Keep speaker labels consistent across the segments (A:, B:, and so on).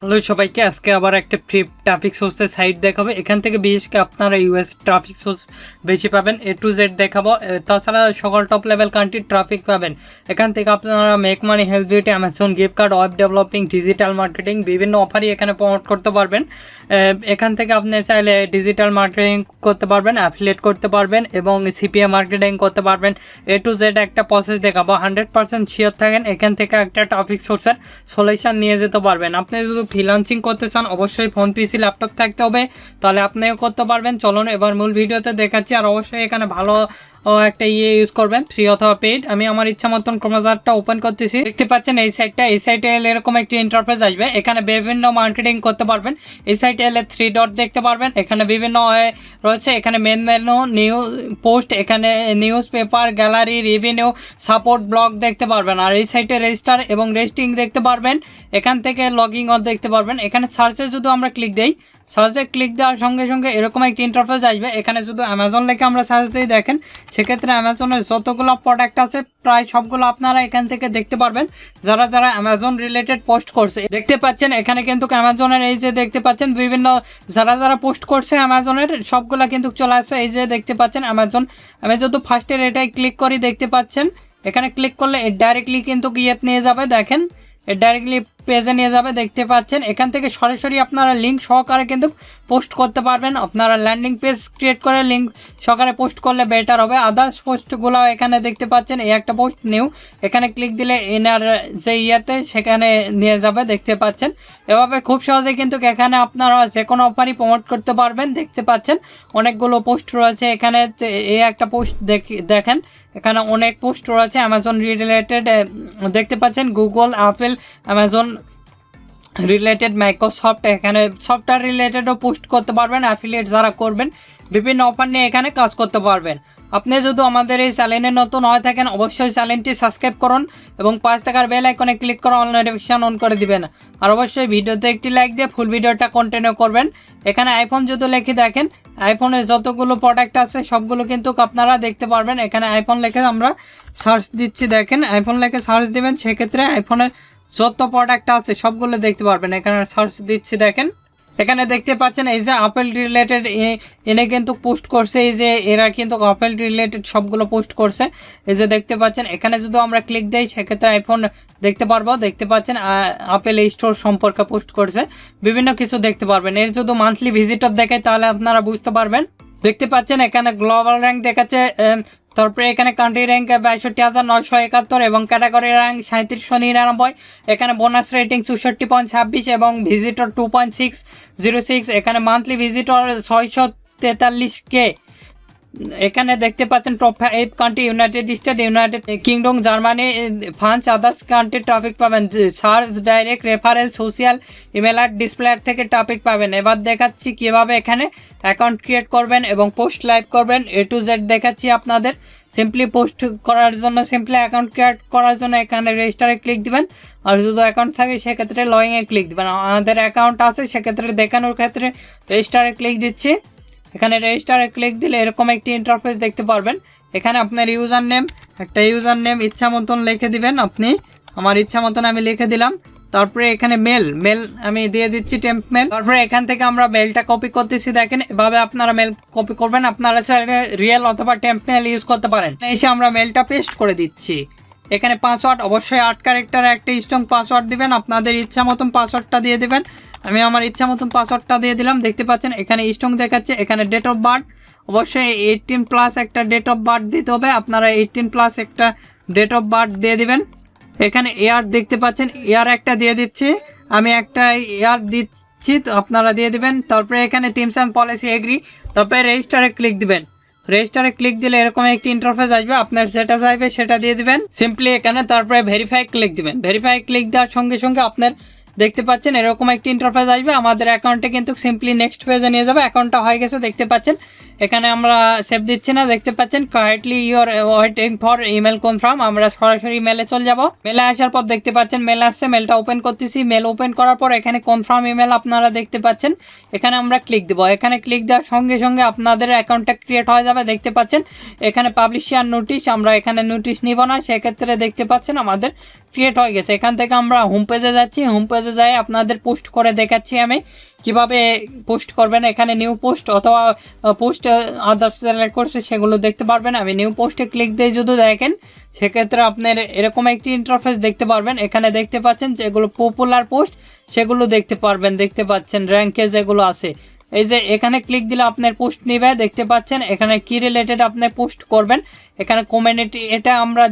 A: Hello সবাইকে, আজকে আবার একটা ফ্রি ট্রাফিক সোর্সের সাইট দেখাবো। এখান থেকে বিশেষ করে আপনারা ইউএস ট্রাফিক সোর্স বেশি পাবেন, A to Z দেখাবো। তাছাড়া সকল টপ লেভেল কান্ট্রির ট্রাফিক পাবেন। এখান থেকে আপনারা make money, health beauty, Amazon gift card, web developing, digital marketing বিভিন্ন অফারই এখানে প্রমোট করতে পারবেন। এখান থেকে আপনি চাইলে ডিজিটাল মার্কেটিং করতে পারবেন, অ্যাফিলিয়েট করতে পারবেন এবং Cpa মার্কেটিং করতে পারবেন। A to Z একটা প্রসেস দেখাবো। 100% শিওর থাকেন এখান থেকে একটা ট্রাফিক সোর্সের সলিউশন নিয়ে যেতে পারবেন। আপনি যদি ফ্রিল্যান্সিং করতে চান অবশ্যই ফোন, পিসি, ল্যাপটপ থাকতে হবে, তাহলে আপনিও করতে পারবেন। চলুন এবার মূল ভিডিওতে দেখাচ্ছি। আর অবশ্যই এখানে ভালো একটা ইউজ করবেন, ফ্রি অথবা পেইড। আমি আমার ইচ্ছা মতন ক্রোমোজারটা ওপেন করতেছি। দেখতে পাচ্ছেন এই সাইটে এলে এরকম একটি ইন্টারফেস আসবে। এখানে বিভিন্ন মার্কেটিং করতে পারবেন। এই সাইটে এলে 3 ডট দেখতে পারবেন। এখানে বিভিন্ন রয়েছে। এখানে মেন মেনু, নিউজ পোস্ট, এখানে news paper, gallery, revenue, support, blog দেখতে পারবেন। আর এই সাইটে রেজিস্টার এবং রেজিস্টিং দেখতে পারবেন। এখান থেকে লগিং অন দেখতে পারবেন। এখানে সার্চে যদি আমরা ক্লিক দিই, সার্চে ক্লিক দেওয়ার সঙ্গে সঙ্গে এরকম একটি ইন্টারফেস আসবে। এখানে শুধু অ্যামাজন লিখে আমরা সার্চ দিয়ে দেখেন, সেক্ষেত্রে অ্যামাজনের যতগুলো প্রোডাক্ট আছে প্রায় সবগুলো আপনারা এখান থেকে দেখতে পারবেন। যারা অ্যামাজন রিলেটেড পোস্ট করছে দেখতে পাচ্ছেন। এখানে কিন্তু অ্যামাজনের এই যে দেখতে পাচ্ছেন বিভিন্ন যারা পোস্ট করছে অ্যামাজনের সবগুলো কিন্তু চলে আসছে। এই যে দেখতে পাচ্ছেন অ্যামাজন। আমি যদি ফার্স্টের এটাই ক্লিক করি, দেখতে পাচ্ছেন এখানে ক্লিক করলে ডাইরেক্টলি কিন্তু ইয়েতে নিয়ে যাবে। দেখেন ডাইরেক্টলি পেজে নিয়ে যাবে। দেখতে পাচ্ছেন এখান থেকে সরাসরি আপনারা লিঙ্ক সহকারে কিন্তু পোস্ট করতে পারবেন। আপনারা ল্যান্ডিং পেজ ক্রিয়েট করে লিঙ্ক সহকারে পোস্ট করলে বেটার হবে। আদার্স পোস্টগুলো এখানে দেখতে পাচ্ছেন এই একটা পোস্ট নিউ, এখানে ক্লিক দিলে এনার যে ইয়েতে সেখানে নিয়ে যাবে। দেখতে পাচ্ছেন এভাবে খুব সহজে কিন্তু এখানে আপনারা যে কোনো অফারই প্রমোট করতে পারবেন। দেখতে পাচ্ছেন অনেকগুলো পোস্ট রয়েছে এখানে। এই একটা পোস্ট দেখেন, এখানে অনেক পোস্ট রয়েছে অ্যামাজন রিলেটেড। দেখতে পাচ্ছেন Google, Apple, Amazon related, Microsoft, এখানে সফটওয়্যার রিলেটেডও পোস্ট করতে পারবেন। অ্যাফিলিয়েট যারা করবেন বিভিন্ন অফার নিয়ে এখানে কাজ করতে পারবেন। আপনি যদি আমাদের এই চ্যানেলে নতুন হয়ে থাকেন অবশ্যই চ্যানেলটি সাবস্ক্রাইব করুন এবং 5 টাকার বেল আইকনে ক্লিক করে অল নোটিফিকেশন অন করে দিবেন। আর অবশ্যই ভিডিওতে একটি লাইক দিয়ে ফুল ভিডিওটা কন্টিনিউ করবেন। এখানে আইফোন যদি লিখে দেখেন, আইফোনের যতগুলো প্রোডাক্ট আছে সবগুলো কিন্তু আপনারা দেখতে পারবেন। এখানে আইফোন লিখে আমরা সার্চ দিচ্ছি। দেখেন আইফোন লিখে সার্চ দিবেন, সেক্ষেত্রে আইফোনের যত প্রোডাক্ট আছে সবগুলো দেখতে পারবেন। এখানে সার্চ দিচ্ছি। দেখেন এখানে দেখতে পাচ্ছেন এই যে আপেল রিলেটেড এনে কিন্তু পোস্ট করছে। এই যে এরা কিন্তু আপেল রিলেটেড সবগুলো পোস্ট করছে। এই যে দেখতে পাচ্ছেন এখানে যদি আমরা ক্লিক দিই সেক্ষেত্রে আইফোন দেখতে পারবো। দেখতে পাচ্ছেন আপেল স্টোর সম্পর্কে পোস্ট করছে, বিভিন্ন কিছু দেখতে পারবেন। এর যদি মান্থলি ভিজিটর দেখায় তাহলে আপনারা বুঝতে পারবেন। দেখতে পাচ্ছেন এখানে গ্লোবাল র্যাঙ্ক দেখাচ্ছে, তারপরে এখানে কান্ট্রি র্যাঙ্ক 62,971 এবং ক্যাটাগরি র্যাঙ্ক 3799। এখানে বোনাস রেটিং 64.26 এবং ভিজিটর 2.606। এখানে মান্থলি ভিজিটর 643K। এখানে দেখতে পাচ্ছেন top 8 country, United State, United Kingdom, Germany, France, others country traffic পাবেন। Search, direct referral, social, email আর ডিসপ্লে থেকে ট্রাফিক পাবেন। এবার দেখাচ্ছি কিভাবে এখানে অ্যাকাউন্ট ক্রিয়েট করবেন এবং পোস্ট লাইভ করবেন। A to Z দেখাচ্ছি আপনাদের। সিম্পলি পোস্ট করার জন্য, সিম্পলি অ্যাকাউন্ট ক্রিয়েট করার জন্য এখানে রেজিস্টারে ক্লিক দিবেন। আর যদি অ্যাকাউন্ট থাকে সেক্ষেত্রে লগইনে ক্লিক দিবেন। আমাদের অ্যাকাউন্ট আছে সেক্ষেত্রে দেখানোর ক্ষেত্রে রেজিস্টারে ক্লিক দিচ্ছি। এখানে রেজিস্টারে ক্লিক দিলে এরকম একটি ইন্টারফেস দেখতে পারবেন। এখানে আপনার ইউজার নেম ইচ্ছা মতন লিখে দিবেন। আপনি আমার ইচ্ছা মতন আমি লিখে দিলাম। তারপরে এখানে মেল আমি দিয়ে দিচ্ছি, টেম্প মেল। তারপরে এখান থেকে আমরা মেলটা কপি করতেছি। দেখেন এভাবে আপনারা মেল কপি করবেন। আপনারা চাইলে রিয়েল অথবা টেম্প মেল ইউজ করতে পারেন। এসে আমরা মেলটা পেস্ট করে দিচ্ছি। এখানে পাসওয়ার্ড অবশ্যই 8 ক্যারেক্টার একটা স্ট্রং পাসওয়ার্ড দিবেন। আপনাদের ইচ্ছা মতন পাসওয়ার্ডটা দিয়ে দেবেন। আমি আমার ইচ্ছা মতন পাসওয়ার্ডটা দিয়ে দিলাম। দেখতে পাচ্ছেন এখানে স্ট্রং দেখাচ্ছে। এখানে ডেট অফ বার্থ অবশ্যই 18+ একটা ডেট অফ বার্থ দিতে হবে। আপনারা 18+ একটা ডেট অফ বার্থ দিয়ে দিবেন। এখানে এয়ার দেখতে পাচ্ছেন, এয়ার একটা দিয়ে দিচ্ছি। আমি একটা এয়ার দিচ্ছি, আপনারা দিয়ে দিবেন। তারপরে এখানে টিমস অ্যান্ড পলিসি এগ্রি। তারপরে রেজিস্টারে ক্লিক দিবেন। রেজিস্টারে ক্লিক দিলে এরকম একটি ইন্টারফেস আসবে। আপনার যেটা চাইবে সেটা দিয়ে দিবেন সিম্পলি এখানে। তারপরে ভেরিফাই ক্লিক দিবেন। ভেরিফাই ক্লিক দেওয়ার সঙ্গে সঙ্গে আপনার দেখতে পাচ্ছেন এরকম একটি ইন্টারফেস আসবে। আমাদের অ্যাকাউন্টে কিন্তু সিম্পলি নেক্সট পেজে নিয়ে যাবে। অ্যাকাউন্টটা হয়ে গেছে দেখতে পাচ্ছেন। এখানে আমরা সেভ দিচ্ছি না, দেখতে পাচ্ছেন currently your waiting for email confirm. আমরা সরাসরি মেলে চলে যাব। মেলে আসার পর দেখতে পাচ্ছেন মেল আসছে, মেলটা ওপেন করতেছি। মেল ওপেন করার পর এখানে কনফার্ম ইমেল আপনারা দেখতে পাচ্ছেন, এখানে আমরা ক্লিক দেবো। এখানে ক্লিক দেওয়ার সঙ্গে সঙ্গে আপনাদের অ্যাকাউন্টটা ক্রিয়েট হয়ে যাবে। দেখতে পাচ্ছেন এখানে পাবলিশ শেয়ার নোটিশ, আমরা এখানে নোটিশ নিব না, সেক্ষেত্রে দেখতে পাচ্ছেন আমাদের ক্রিয়েট হয়ে গেছে। এখান থেকে আমরা হোম পেজে যাচ্ছি, হোম পেজে যাই আপনাদের পোস্ট করে দেখাচ্ছি আমি কিভাবে পোস্ট করবেন। এখানে নিউ পোস্ট অথবা পোস্ট আদার্স সিলেক্ট করছে সেগুলো দেখতে পারবেন। আমি নিউ পোস্টে ক্লিক দিয়ে যদি দেখেন সেক্ষেত্রে আপনার এরকম একটি ইন্টারফেস দেখতে পারবেন। এখানে দেখতে পাচ্ছেন যেগুলো পপুলার পোস্ট সেগুলো দেখতে পারবেন, দেখতে পাচ্ছেন র্যাঙ্কে যেগুলো আছে। এই যে এখানে ক্লিক দিলে আপনার পোস্ট নেবে, দেখতে পাচ্ছেন এখানে কি রিলেটেড আপনি পোস্ট করবেন। এখানে কমিউনিটি এটা আমরা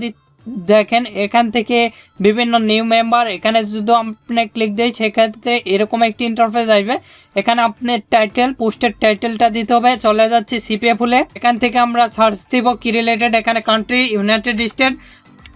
A: দেখেন এখান থেকে বিভিন্ন নিউ মেম্বার, এখানে যদি আপনি ক্লিক দেয় সেক্ষেত্রে এরকম একটি ইন্টারফেস আসবে। এখানে আপনার টাইটেল, পোস্টের টাইটেলটা দিতে হবে। চলে যাচ্ছে সিপিএ ফুলে, এখান থেকে আমরা সার্চ দিব কি রিলেটেড। এখানে কান্ট্রি ইউনাইটেড স্টেট।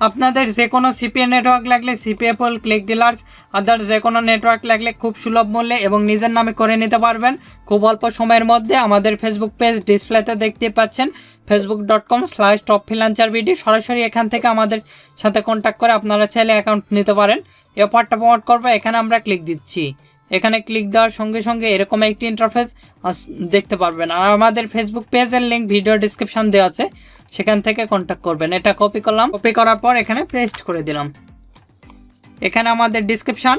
A: আপনাদের যে কোনো সিপিএ নেটওয়ার্ক লাগলে সিপিএ ফুল, ক্লিক ডিলার্স, আদার্স যে কোনো নেটওয়ার্ক লাগলে খুব সুলভ মূল্যে এবং নিজের নামে করে নিতে পারবেন খুব অল্প সময়ের মধ্যে। আমাদের ফেসবুক পেজ ডিসপ্লেতে দেখতে পাচ্ছেন facebook.com/topfreelancerbd। সরাসরি এখান থেকে আমাদের সাথে কন্ট্যাক্ট করে আপনারা চাইলে অ্যাকাউন্ট নিতে পারেন। এই অফারটা প্রমোট করবে, এখানে আমরা ক্লিক দিচ্ছি। এখানে ক্লিক দেওয়ার সঙ্গে সঙ্গে এরকম একটি ইন্টারফেস দেখতে পারবেন। আর আমাদের ফেসবুক পেজের লিঙ্ক ভিডিও ডিসক্রিপশন দেওয়া আছে, সেখান থেকে কন্ট্যাক্ট করবেন। এটা কপি করলাম, কপি করার পর এখানে পেস্ট করে দিলাম। এখানে আমাদের ডিসক্রিপশন,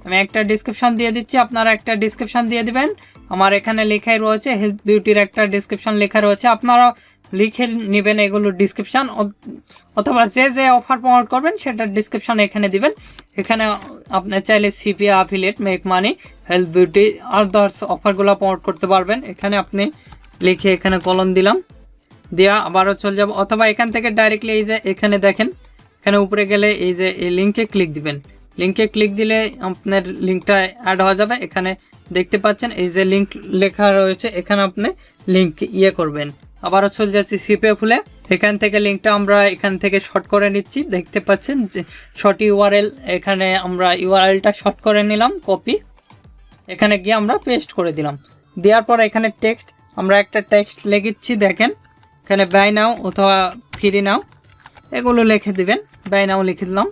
A: আমি একটা ডিসক্রিপশন দিয়ে দিচ্ছি, আপনারা একটা ডিসক্রিপশন দিয়ে দিবেন। আমার এখানে লেখাই রয়েছে হেলথ বিউটির একটা ডিসক্রিপশন লেখা রয়েছে, আপনারা লিখে নেবেন এগুলো ডিসক্রিপশন, অথবা যে যে অফার প্রমোট করবেন সেটার ডিসক্রিপশন এখানে দিবেন। এখানে আপনি চাইলে CPA affiliate, make money, health beauty others অফারগুলো প্রমোট করতে পারবেন। এখানে আপনি লিখে এখানে কলম দিলাম, দেওয়া আবারও চলে যাব। অথবা এখান থেকে ডাইরেক্টলি এই যে এখানে দেখেন, এখানে উপরে গেলে এই যে এই লিঙ্কে ক্লিক দিবেন। লিঙ্কে ক্লিক দিলে আপনার লিঙ্কটা অ্যাড হয়ে যাবে। এখানে দেখতে পাচ্ছেন এই যে লিঙ্ক লেখা রয়েছে, এখানে আপনি লিঙ্ক করবেন। আবারও চলে যাচ্ছি সিপিএ ফুলে, এখান থেকে লিঙ্কটা আমরা এখান থেকে শর্ট করে নিচ্ছি। দেখতে পাচ্ছেন যে শর্ট ইউআরএল, এখানে আমরা ইউআরএলটা শর্ট করে নিলাম, কপি, এখানে গিয়ে আমরা পেস্ট করে দিলাম। দেওয়ার পর এখানে টেক্সট, আমরা একটা টেক্সট লিখেছি, দেখেন এখানে বাই নাও অথবা ফ্রি নাও এগুলো লিখে দিবেন। বাই নাও লিখে দিলাম,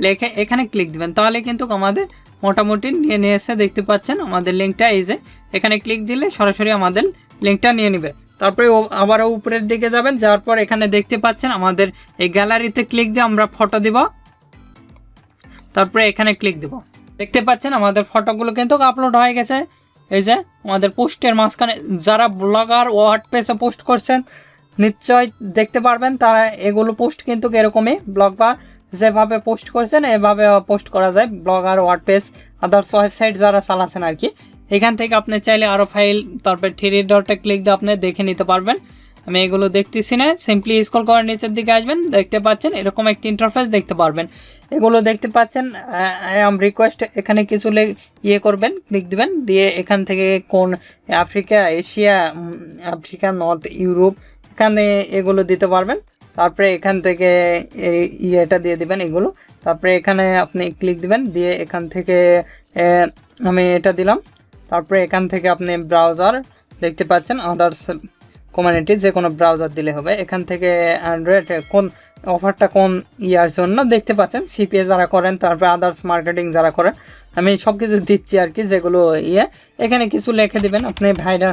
A: লিখে এখানে ক্লিক দিবেন, তাহলে কিন্তু আমাদের মোটামুটি নিয়ে এসে দেখতে পাচ্ছেন আমাদের লিঙ্কটা। এই যে এখানে ক্লিক দিলে সরাসরি আমাদের লিঙ্কটা নিয়ে নেবে। তারপরে আবারও উপরের দিকে যাবেন, যাওয়ার পর এখানে দেখতে পাচ্ছেন আমাদের এই গ্যালারিতে ক্লিক দিয়ে আমরা ফটো দিব। তারপরে এখানে ক্লিক দিব, দেখতে পাচ্ছেন আমাদের ফটোগুলো কিন্তু আপলোড হয়ে গেছে। এই যে আমাদের পোস্টের মাঝখানে যারা ব্লগার ওয়ার্ডপ্রেসে পোস্ট করছেন নিশ্চয় দেখতে পারবেন, তারা এগুলো পোস্ট কিন্তু এরকমই ব্লগার যেভাবে পোস্ট করছেন এভাবে পোস্ট করা যায়। ব্লগার ওয়ার্ডপ্রেস আদার্স ওয়েবসাইট যারা চালাচ্ছেন আর কি, এখান থেকে আপনি চাইলে আরও ফাইল, তারপরে 3 ডটে ক্লিক দিয়ে আপনি দেখে নিতে পারবেন। আমি এগুলো দেখতেছি না, সিম্পলি স্ক্রল করে নিচের দিকে আসবেন, দেখতে পাচ্ছেন এরকম একটি ইন্টারফেস দেখতে পারবেন। এগুলো দেখতে পাচ্ছেন আই এম রিকোয়েস্ট, এখানে কিছু করবেন, ক্লিক দিবেন, দিয়ে এখান থেকে কোন Africa, Asia, Africa, north Europe, এখানে এগুলো দিতে পারবেন। তারপরে এখান থেকে এটা দিয়ে দিবেন এগুলো, তারপরে এখানে আপনি ক্লিক দিবেন, দিয়ে এখান থেকে আমি এটা দিলাম। তারপরে এখান থেকে আপনি ব্রাউজার দেখতে পাচ্ছেন, আদার্স কমিউনিটি যে কোনো ব্রাউজার দিলে হবে। এখান থেকে অ্যান্ড্রয়েড কোন অফারটা কোন ইয়ার জন্য দেখতে পাচ্ছেন, সিপিএ যারা করেন, তারপরে আদার্স মার্কেটিং যারা করেন, আমি সব কিছু দিচ্ছি আর কি যেগুলো এখানে কিছু লিখে দিবেন আপনি ভাইরা।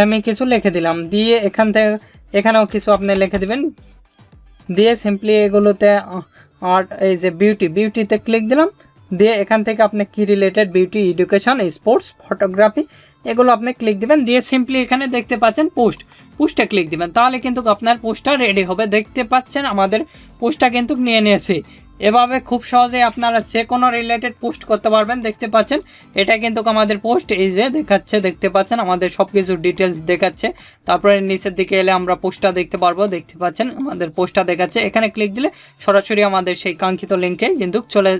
A: আমি কিছু লিখে দিলাম, দিয়ে এখান থেকে এখানেও কিছু আপনি লিখে দিবেন, দিয়ে সিম্পলি এগুলোতে আর এই যে বিউটিতে ক্লিক দিলাম, দিয়ে এখান থেকে আপনি কি related beauty, education, sports, photography এগুলো আপনি ক্লিক দিবেন, দিয়ে সিম্পলি এখানে দেখতে পাচ্ছেন পোস্টে ক্লিক দিবেন, তাহলে কিন্তু আপনার পোস্টটা রেডি হবে। দেখতে পাচ্ছেন আমাদের পোস্টটা কিন্তু নিয়ে নিয়েছে। এভাবে খুব সহজে আপনারা যে কোনো রিলেটেড পোস্ট করতে পারবেন। দেখতে পাচ্ছেন এটা কিন্তু আমাদের পোস্ট, এই যে দেখাচ্ছে, দেখতে পাচ্ছেন আমাদের সব কিছু ডিটেলস দেখাচ্ছে। তারপরে নিচের দিকে এলে আমরা পোস্টটা দেখতে পারবো, দেখতে পাচ্ছেন আমাদের পোস্টটা দেখাচ্ছে। এখানে ক্লিক দিলে সরাসরি আমাদের সেই কাঙ্ক্ষিত লিঙ্কে কিন্তু চলে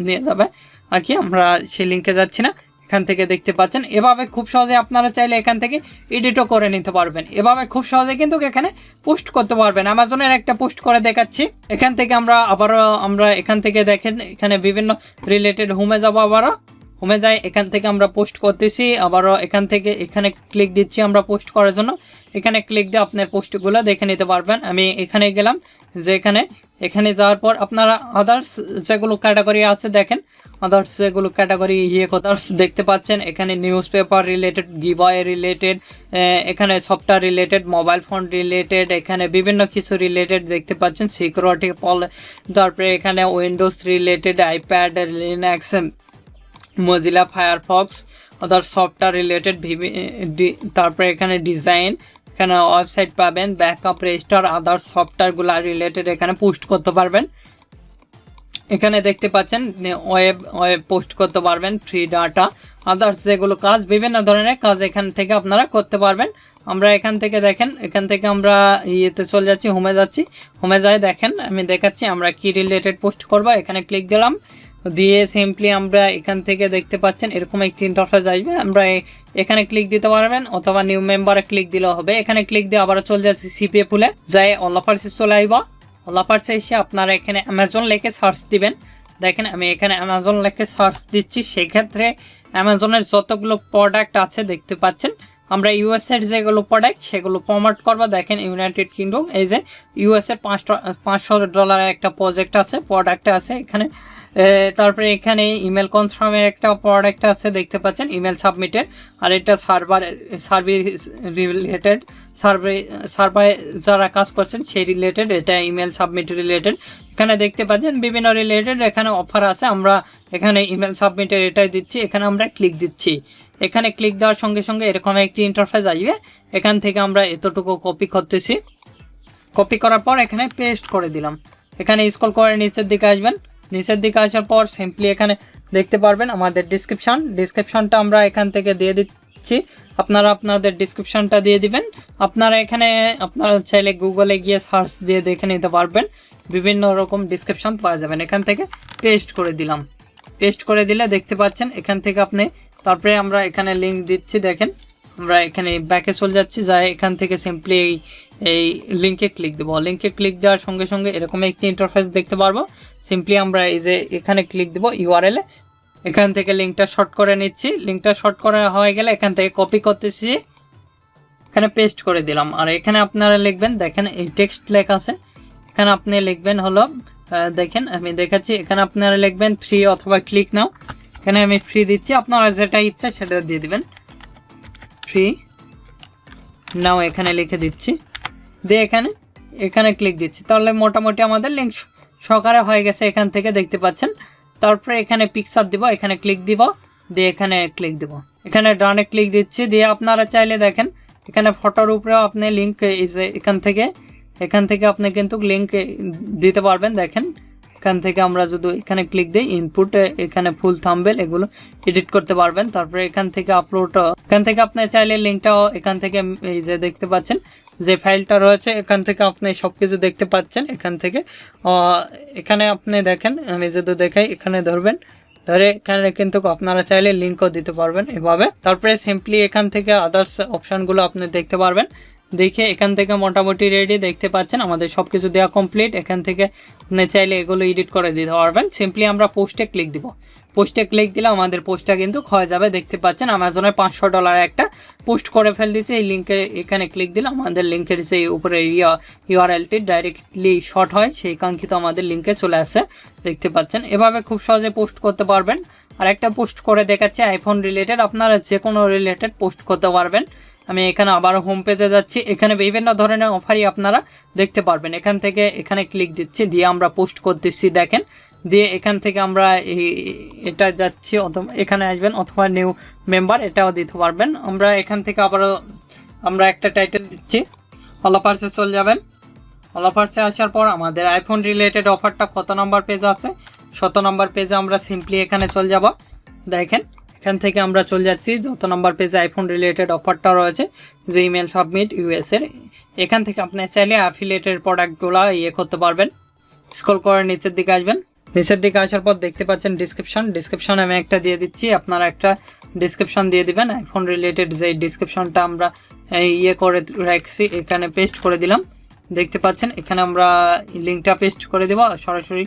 A: নিয়ে যাবে আর কি, আমরা সেই লিঙ্কে যাচ্ছি না। এখান থেকে দেখতে পাচ্ছেন এভাবে খুব সহজে আপনারা চাইলে এখান থেকে এডিটও করে নিতে পারবেন। এভাবে খুব সহজে কিন্তু এখানে পোস্ট করতে পারবেন। অ্যামাজনের একটা পোস্ট করে দেখাচ্ছি, এখান থেকে আমরা এখান থেকে দেখেন এখানে বিভিন্ন রিলেটেড হোমে যাবো, আবারও হোমে যাই, এখান থেকে আমরা পোস্ট করতেছি, আবারও এখান থেকে এখানে ক্লিক দিচ্ছি আমরা পোস্ট করার জন্য। এখানে ক্লিক দিয়ে আপনার পোস্টগুলো দেখে নিতে পারবেন। আমি এখানে গেলাম, যে এখানে যাওয়ার পর আপনারা আদার্স যেগুলো ক্যাটাগরি আছে দেখেন, আদার্স যেগুলো ক্যাটাগরি আদার্স দেখতে পাচ্ছেন। এখানে news paper related, giveaway related, এখানে software related, mobile phone related, এখানে বিভিন্ন কিছু রিলেটেড দেখতে পাচ্ছেন, সিকিউরিটি তারপরে এখানে Windows related, iPad, Linux, Mozilla Firefox, other software related, তারপরে এখানে ডিজাইন, এখানে ওয়েবসাইট পাবেন, ব্যাকআপ, রেজিস্টার, আদার সফটওয়্যারগুলো রিলেটেড এখানে পোস্ট করতে পারবেন। এখানে দেখতে পাচ্ছেন ওয়েব পোস্ট করতে পারবেন, ফ্রি ডাটা, আদার্স যেগুলো কাজ, বিভিন্ন ধরনের কাজ এখান থেকে আপনারা করতে পারবেন। আমরা এখান থেকে দেখেন, এখান থেকে আমরা ইয়েতে চলে যাচ্ছি, হোমে যাচ্ছি। হোমে যাই দেখেন আমি দেখাচ্ছি আমরা কি রিলেটেড পোস্ট করব। এখানে ক্লিক দিলাম, দিয়ে সিম্পলি আমরা এখান থেকে দেখতে পাচ্ছেন এরকম একটি ইন্টারফেস আসবে। আমরা এখানে ক্লিক দিতে পারবেন অথবা নিউ মেম্বারে ক্লিক দিলেও হবে। এখানে ক্লিক দিয়ে আবার চলে যাচ্ছি সিপিএ পুলে, যাই অল অফার্সে চলে আসব। অল অফার্সে এসে আপনারা এখানে অ্যামাজন লিখে সার্চ দিবেন। দেখেন আমি এখানে অ্যামাজন লিখে সার্চ দিচ্ছি, সেক্ষেত্রে অ্যামাজনের যতগুলো প্রোডাক্ট আছে দেখতে পাচ্ছেন। আমরা ইউএসএর যেগুলো প্রোডাক্ট সেগুলো প্রমোট করবো। দেখেন ইউনাইটেড কিংডম, এই যে ইউএসএ $500 একটা প্রজেক্ট আছে, প্রোডাক্ট আছে এখানে। তারপরে এখানে ইমেল কনফার্মের একটা প্রোডাক্ট আছে দেখতে পাচ্ছেন, ইমেল সাবমিটের, আর এটা সার্ভিস রিলেটেড, সার্ভারে যারা কাজ করছেন সেই রিলেটেড, এটা ইমেল সাবমিট রিলেটেড। এখানে দেখতে পাচ্ছেন বিভিন্ন রিলেটেড এখানে অফার আছে। আমরা এখানে ইমেল সাবমিটের এটাই দিচ্ছি, এখানে আমরা ক্লিক দিচ্ছি। এখানে ক্লিক দেওয়ার সঙ্গে সঙ্গে এরকম একটি ইন্টারফেস আসবে। এখান থেকে আমরা এতটুকু কপি করতেছি, কপি করার পর এখানে পেস্ট করে দিলাম। এখানে স্ক্রল করে নিচের দিকে আসবেন, নিচের দিকে আসার পর সিম্পলি এখানে দেখতে পারবেন আমাদের ডিসক্রিপশনটা আমরা এখান থেকে দিয়ে দিচ্ছি। আপনারা আপনাদের ডিসক্রিপশনটা দিয়ে দিবেন। আপনারা চাইলে গুগলে গিয়ে সার্চ দিয়ে দেখে নিতে পারবেন, বিভিন্ন রকম ডিসক্রিপশন পাওয়া যাবেন। এখান থেকে পেস্ট করে দিলাম, পেস্ট করে দিলে দেখতে পাচ্ছেন এখান থেকে আপনি, তারপরে আমরা এখানে লিঙ্ক দিচ্ছি। দেখেন আমরা এখানে ব্যাকে চলে যাচ্ছি, যাই এখান থেকে সিম্পলি এই লিঙ্কে ক্লিক দেবো। লিঙ্কে ক্লিক দেওয়ার সঙ্গে সঙ্গে এরকম একটি ইন্টারফেস দেখতে পারবো। সিম্পলি আমরা এই যে এখানে ক্লিক দেবো ইউআরএল এ, এখান থেকে লিঙ্কটা শর্ট করে নিচ্ছি। লিঙ্কটা শর্ট করা হয়ে গেলে এখান থেকে কপি করতেছি, এখানে পেস্ট করে দিলাম। আর এখানে আপনারা লিখবেন, দেখেন এই টেক্সট লেখা আছে, এখানে আপনি লিখবেন হলো, দেখেন আমি দেখাচ্ছি, এখানে আপনারা লিখবেন ফ্রি অথবা ক্লিক নাও। এখানে আমি ফ্রি দিচ্ছি, আপনারা যেটা ইচ্ছা সেটা দিয়ে দিবেন, ফ্রি নাও এখানে লিখে দিচ্ছি, দিয়ে এখানে ক্লিক দিচ্ছি। তাহলে মোটামুটি আমাদের লিঙ্ক সহকারে হয়ে গেছে, এখান থেকে দেখতে পাচ্ছেন। তারপরে এখানে পিকচার দিব, এখানে ক্লিক দিব, দিয়ে এখানে ক্লিক দিব, এখানে ডানে ক্লিক দিচ্ছি। দিয়ে আপনারা চাইলে দেখেন এখানে ফটোর উপরেও আপনি লিঙ্ক, এই যে এখান থেকে আপনি কিন্তু লিঙ্ক দিতে পারবেন। দেখেন এখান থেকে আমরা যদি এখানে ক্লিক দিই, ইনপুট, এখানে ফুল থাম্বনেল এগুলো এডিট করতে পারবেন। তারপরে এখান থেকে আপলোড, এখান থেকে আপনি চাইলে লিঙ্কটাও এখান থেকে এই যে দেখতে পাচ্ছেন যে ফাইলটা রয়েছে, এখান থেকে আপনি সবকিছু দেখতে পাচ্ছেন। এখানে আপনি দেখেন, আমি যদি দেখাই, এখানে ধরবেন, ধরে এখানে কিন্তু আপনারা চাইলে লিঙ্কও দিতে পারবেন এভাবে। তারপরে সিম্পলি এখান থেকে আদার্স অপশানগুলো আপনি দেখতে পারবেন। দেখে এখান থেকে মোটামুটি রেডি, দেখতে পাচ্ছেন আমাদের সব কিছু দেওয়া কমপ্লিট। এখান থেকে আপনি চাইলে এগুলো এডিট করে দিতে পারবেন। সিম্পলি আমরা পোস্টে ক্লিক দিব, পোস্টে ক্লিক দিলে আমাদের পোস্টটা কিন্তু হয়ে যাবে। দেখতে পাচ্ছেন অ্যামাজনের $500 একটা পোস্ট করে ফেল দিচ্ছে। এই লিঙ্কে এখানে ক্লিক দিলে আমাদের লিঙ্কের সেই উপরে ইউআরএলটি ডাইরেক্টলি শর্ট হয়, সেই কাঙ্ক্ষিত আমাদের লিঙ্কে চলে আসে, দেখতে পাচ্ছেন। এভাবে খুব সহজে পোস্ট করতে পারবেন। আর একটা পোস্ট করে দেখাচ্ছি আইফোন রিলেটেড, আপনারা যে কোনো রিলেটেড পোস্ট করতে পারবেন। আমি এখানে আবার হোম পেজে যাচ্ছি, এখানে বিভিন্ন ধরনের অফারই আপনারা দেখতে পারবেন। এখান থেকে এখানে ক্লিক দিচ্ছি, দিয়ে আমরা পোস্ট করতেছি, দেখেন। দিয়ে এখান থেকে আমরা এটা যাচ্ছি, অথবা এখানে আসবেন, অথবা নিউ মেম্বার এটাও দিতে পারবেন। আমরা এখান থেকে আবারও আমরা একটা টাইটেল দিচ্ছি, অল অফার্সে চলে যাবেন। অল অফার্সে আসার পর আমাদের আইফোন রিলেটেড অফারটা কত নম্বর পেজে আছে, 7 নম্বর পেজে আমরা সিম্পলি এখানে চলে যাব। দেখেন এখান থেকে আমরা চলে যাচ্ছি যত নম্বর পেজে আইফোন রিলেটেড অফারটা রয়েছে, যে ইমেল সাবমিট ইউএসএর। এখান থেকে আপনি চাইলে অ্যাফিলিয়েটেড প্রোডাক্টগুলো করতে পারবেন। স্ক্রল করে নিচের দিকে আসবেন, নিচের দিকে আসার পর দেখতে পাচ্ছেন ডিসক্রিপশন আমি একটা দিয়ে দিচ্ছি, আপনারা একটা ডিসক্রিপশন দিয়ে দিবেন। আইফোন রিলেটেড যে ডিসক্রিপশনটা আমরা করে রাখছি, এখানে পেস্ট করে দিলাম। দেখতে পাচ্ছেন এখানে আমরা লিঙ্কটা পেস্ট করে দেবো, সরাসরি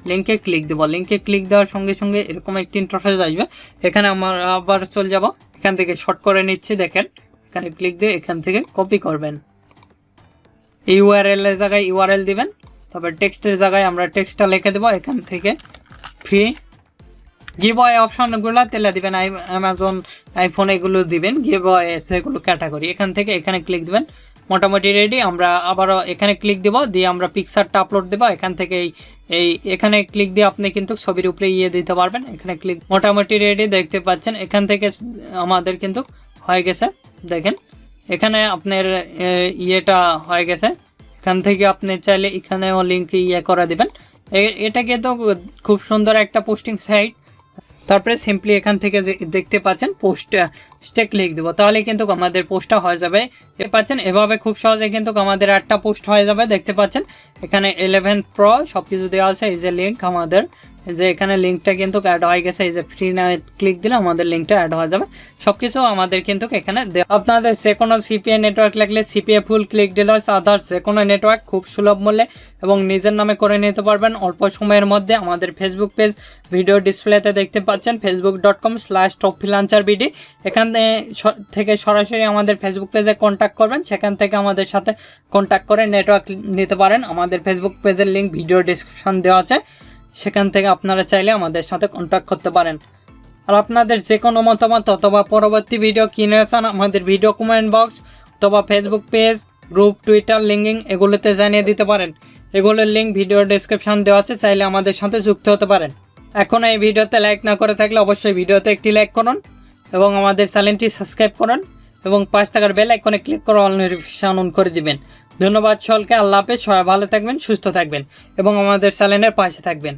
A: লিঙ্কে ক্লিক দেবো। লিঙ্কে ক্লিক দেওয়ার সঙ্গে সঙ্গে এরকম একটি ইন্টারফেস আসবে। এখানে আমার আবার চলে যাব, এখান থেকে শর্ট করে নিচ্ছি। দেখেন এখানে ক্লিক দিয়ে এখান থেকে কপি করবেন, ইউআরএল এর জায়গায় ইউআরএল দিবেন, তারপর টেক্সটের জায়গায় আমরা টেক্সটটা লিখে দেবো। এখান থেকে ফ্রি গিভওয়ে অপশনগুলো তেলে দিবেন, অ্যামাজন আইফোন এগুলো দিবেন, গিভওয়ে সেগুলো ক্যাটাগরি। এখান থেকে এখানে ক্লিক দিবেন, মোটামুটি রেডি। আমরা আবারও এখানে ক্লিক দিব, দিয়ে আমরা পিকচারটা আপলোড দেবো। এখান থেকে এখানে ক্লিক দিয়ে আপনি কিন্তু ছবির উপরে দিতে পারবেন। এখানে ক্লিক, মোটামুটি রেডি দেখতে পাচ্ছেন। এখান থেকে আমাদের কিন্তু হয়ে গেছে। দেখেন এখানে আপনার ইয়েটা হয়ে গেছে। এখান থেকে আপনি চাইলে এখানেও লিঙ্ক করে দিবেন। এটা কিন্তু খুব সুন্দর একটা পোস্টিং সাইট। তারপরে সিম্পলি এখান থেকে যে দেখতে পাচ্ছেন পোস্টে ক্লিক দেবো, তাহলে কিন্তু আমাদের পোস্টটা হয়ে যাবে। পাচ্ছেন এভাবে খুব সহজে কিন্তু আমাদের একটা পোস্ট হয়ে যাবে। দেখতে পাচ্ছেন এখানে 11 Pro সব কিছু দেওয়া আছে। এই যে লিঙ্ক আমাদের, যে এখানে লিঙ্কটা কিন্তু অ্যাড হয়ে গেছে। এই যে ফ্রি না ক্লিক দিলে আমাদের লিঙ্কটা অ্যাড হয়ে যাবে। সব কিছু আমাদের কিন্তু এখানে আপনাদের যে কোনো সিপিএ নেটওয়ার্ক লাগলে সিপিএ ফুল ক্লিক ডিলার্স আদার্স যে কোনো নেটওয়ার্ক খুব সুলভ মূল্যে এবং নিজের নামে করে নিতে পারবেন অল্প সময়ের মধ্যে। আমাদের ফেসবুক পেজ ভিডিও ডিসপ্লেতে দেখতে পাচ্ছেন, facebook.com/topfreelancerbd। এখান থেকে সরাসরি আমাদের ফেসবুক পেজে কন্ট্যাক্ট করবেন, সেখান থেকে আমাদের সাথে কন্ট্যাক্ট করে নেটওয়ার্ক নিতে পারেন। আমাদের ফেসবুক পেজের লিঙ্ক ভিডিও ডিসক্রিপশন দেওয়া আছে, সেখান থেকে আপনারা চাইলে আমাদের সাথে কন্ট্যাক্ট করতে পারেন। আর আপনাদের যে কোনো মতামত অথবা পরবর্তী ভিডিও কিনে আসেন আমাদের ভিডিও কমেন্ট বক্স অথবা Facebook page, group, Twitter linking এগুলোতে জানিয়ে দিতে পারেন। এগুলোর লিঙ্ক ভিডিও ডেসক্রিপশন দেওয়া আছে, চাইলে আমাদের সাথে যুক্ত হতে পারেন। এখন এই ভিডিওতে লাইক না করে থাকলে অবশ্যই ভিডিওতে একটি লাইক করুন এবং আমাদের চ্যানেলটি সাবস্ক্রাইব করুন এবং পাশে থাকার বেল আইকনে ক্লিক করে অল নোটিফিকেশন অন করে দিবেন। ধন্যবাদ সকলকে। আল্লাহ হাফেজ। সবাই ভালো থাকবেন, সুস্থ থাকবেন এবং আমাদের চ্যানেলের পাশে থাকবেন।